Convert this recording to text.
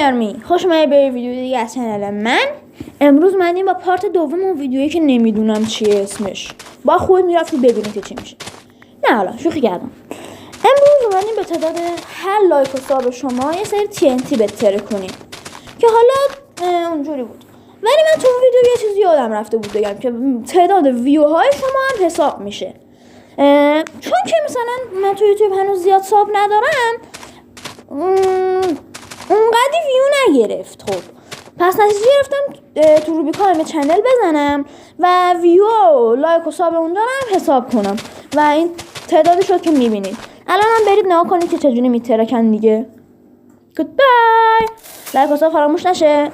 آرمی خوش اومدید به ویدیو دیگه از کانال من. امروز اومدیم با پارت دوم اون ویدیویی که نمیدونم چیه اسمش. با خود میرفتی ببینید که چی میشه. نه حالا شوخی کردم. امروز اومدیم به تعداد هر لایک و ساب شما یه سری TNT بتره کنیم که حالا اونجوری بود. ولی من تو اون ویدیو یه چیزی یادم رفته بود بگم که تعداد ویوهای شما هم حساب میشه. چون که مثلا من تو یوتیوب هنوز زیاد ساب ندارم، اونقدی ویو نگرفت. خب پس نتیجه گرفتم تو روبیکانم چنل بزنم و ویو و لایک و ساب اونجا هم حساب کنم و این تعدادی شد که میبینید. الان هم برید نگاه کنید که چجوری میترکن دیگه. گودبای. لایک و ساب فراموش نشه.